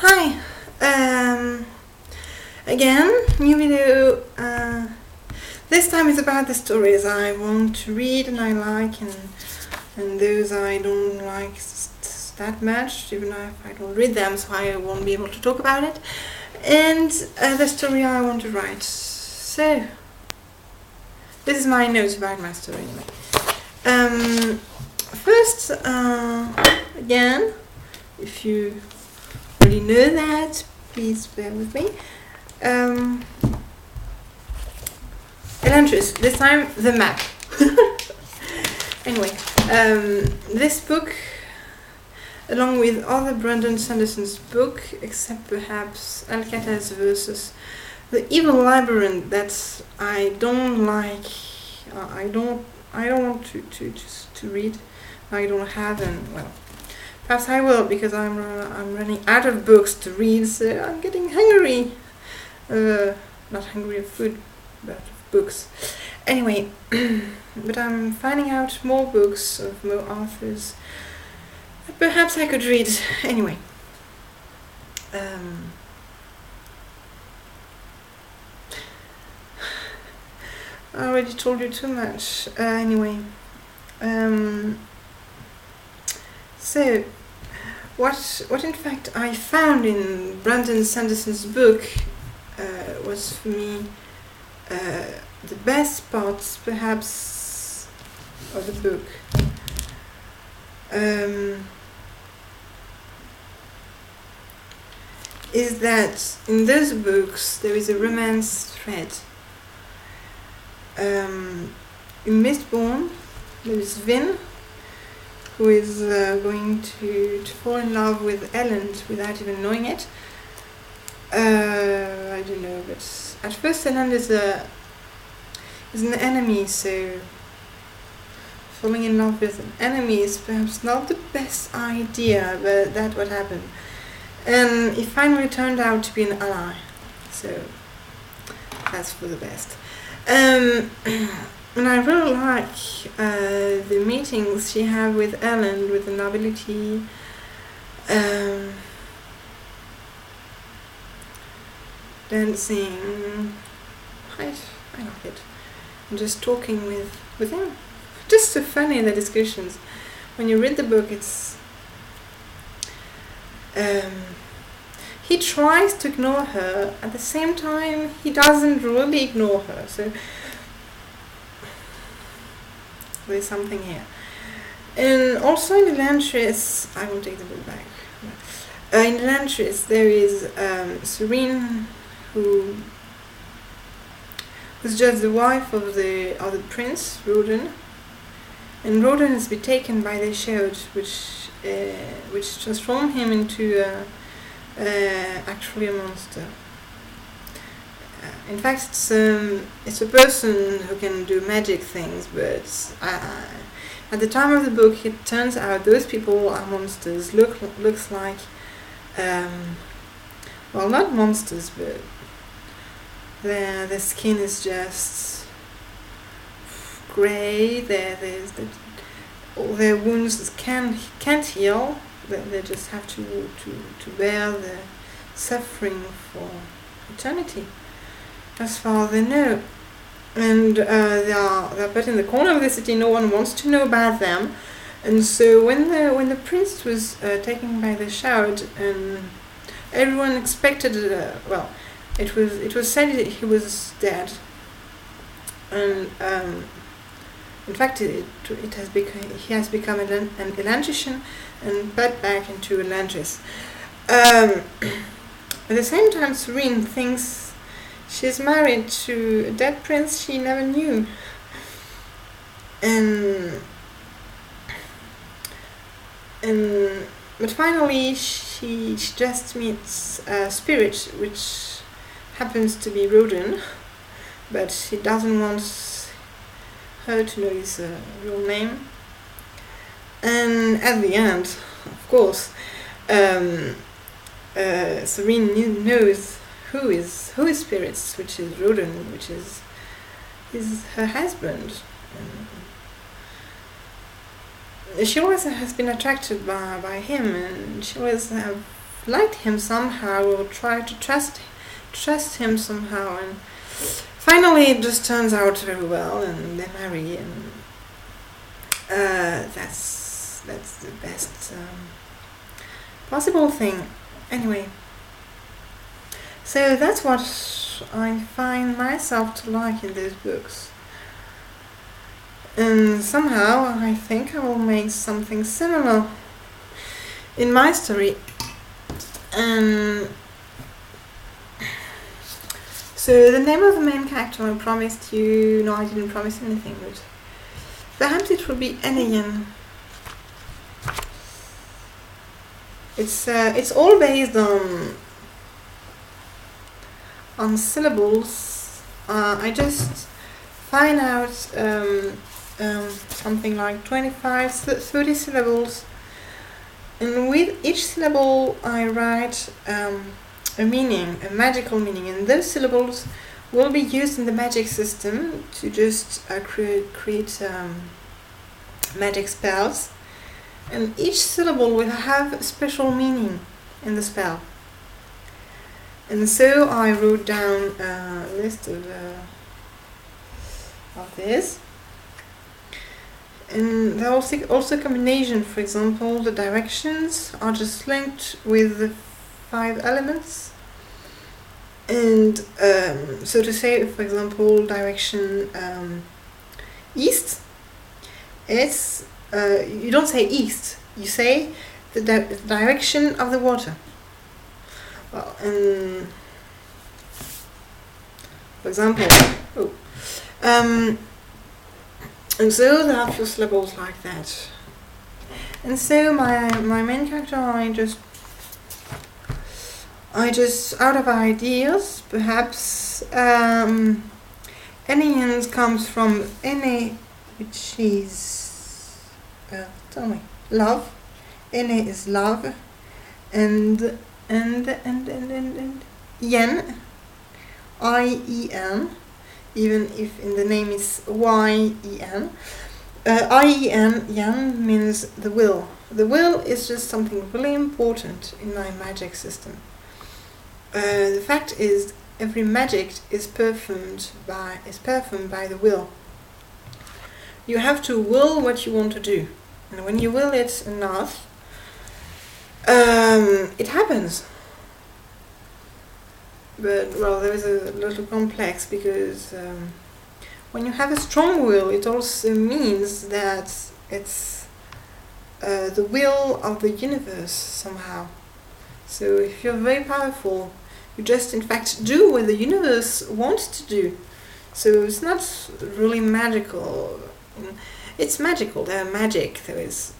Hi, again, new video. This time is about the stories I want to read and I like, and those I don't like that much, even if I don't read them, so I won't be able to talk about it. And the story I want to write. So, this is my notes about my story anyway. First, again, if you already know that, please bear with me. Elantris, this time the map. Anyway, this book, along with other Brandon Sanderson's book, except perhaps Alcatraz versus the Evil Labyrinth, that I don't like. I don't want to read. I don't have, and well, perhaps I will, because I'm running out of books to read, so I'm getting hungry. Not hungry of food, but of books. Anyway, but I'm finding out more books of more authors that perhaps I could read. Anyway, I already told you too much. Anyway, so what in fact I found in Brandon Sanderson's book was for me the best parts, perhaps, of the book. Is that in those books there is a romance thread. In Mistborn, there is Vin, who is going to fall in love with Elend without even knowing it. I don't know, but at first Elend is an enemy, so falling in love with an enemy is perhaps not the best idea, but that's what happened. And he finally turned out to be an ally, so that's for the best. And I really like the meetings she had with Elend, with the nobility. Dancing. I like it. And just talking with him. Just so funny in the discussions. When you read the book, it's he tries to ignore her, at the same time he doesn't really ignore her, so there's something here. And also in Elantris, I will take the book back. In Elantris there is Serene, who's just the wife of the prince, Roden. And Roden has been taken by the Shade, which transformed him into actually a monster. In fact, it's a person who can do magic things, but at the time of the book, it turns out those people are monsters. Looks like, well, not monsters, but their skin is just grey. All their wounds can't heal. They just have to bear the suffering for eternity, as far as they know. And they're put in the corner of the city. No one wants to know about them. And so when the prince was taken by the Shade, and everyone expected, it was said that he was dead. And in fact, he has become an Elantrician and put back into Elantris. At the same time, Serene thinks she's married to a dead prince she never knew. But finally she just meets a spirit, which happens to be Roden, but he doesn't want her to know his real name. And at the end, of course, Serene knows who is spirits, which is Roden, which is her husband. She always has been attracted by him, and she always have liked him somehow, or tried to trust him somehow, and finally it just turns out very well, and they marry, and that's the best possible thing. Anyway, so that's what I find myself to like in those books. And somehow I think I will make something similar in my story. And so the name of the main character I promised you, no, I didn't promise anything, but perhaps it will be Enian. It's all based on syllables. I just find out something like 25, 30 syllables, and with each syllable I write a meaning, a magical meaning, and those syllables will be used in the magic system to just create magic spells, and each syllable will have a special meaning in the spell. And so I wrote down a list of this. And there are also combination. For example, the directions are just linked with the 5 elements. And so to say, for example, direction east, it's you don't say east, you say the direction of the water. Well, and for example, and so there are a few syllables like that. And so my main character, I just out of ideas, perhaps Enian comes from Ene, which is tell me, love. Ene is love, and yen, I-E-N, even if in the name is Y-E-N. I-E-N, yen, means the will. The will is just something really important in my magic system. The fact is, every magic is performed by the will. You have to will what you want to do, and when you will it enough, it happens. But well, there is a little complex, because when you have a strong will, it also means that it's the will of the universe somehow. So if you're very powerful, you just in fact do what the universe wants to do. So it's not really magical. It's magical. There are magic. There is,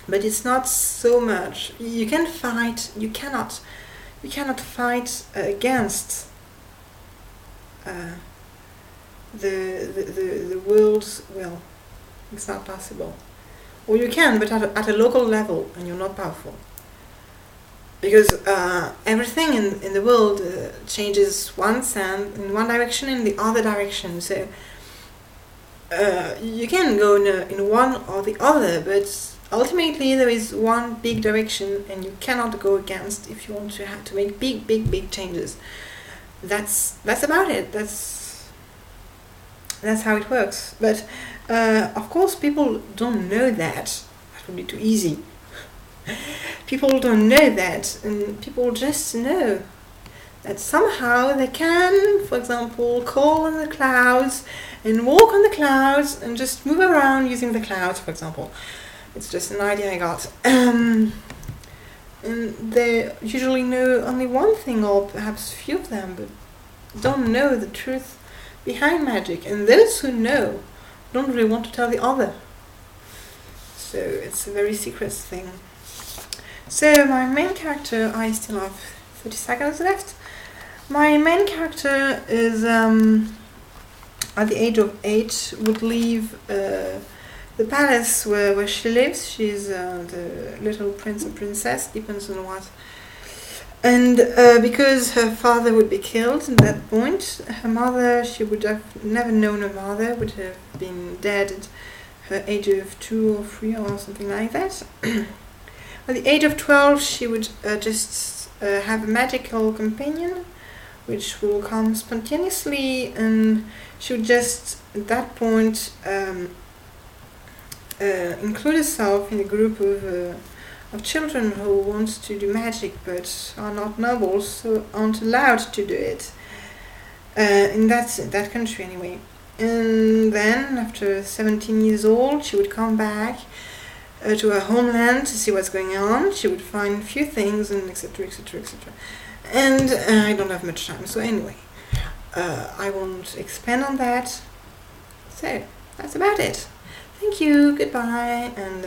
but it's not so much. You can fight. You cannot fight against the world's will. It's not possible. Or you can, but at a local level, and you're not powerful. Because everything in the world changes one sound in one direction and the other direction. So you can go in one or the other, but ultimately there is one big direction, and you cannot go against if you want to have to make big changes. That's about it. That's how it works. But of course, people don't know that. That would be too easy. People don't know that, and people just know that somehow they can, for example, call on the clouds and walk on the clouds and just move around using the clouds, for example. It's just an idea I got. And they usually know only one thing, or perhaps a few of them, but don't know the truth behind magic. And those who know don't really want to tell the other. So it's a very secret thing. So my main character, I still have 30 seconds left. My main character is, at the age of 8, would leave the palace where she lives. She's the little prince or princess, depends on what. And because her father would be killed at that point, her mother, she would have never known her mother, would have been dead at her age of 2 or 3 or something like that. At the age of 12, she would just have a magical companion, which will come spontaneously, and she would just, at that point, include herself in a group of children who want to do magic but are not nobles, so aren't allowed to do it. In that country, anyway. And then, after 17 years old, she would come back to her homeland to see what's going on. She would find a few things, and etc., etc., etc. And I don't have much time, so anyway, I won't expand on that. So, that's about it. Thank you, goodbye, and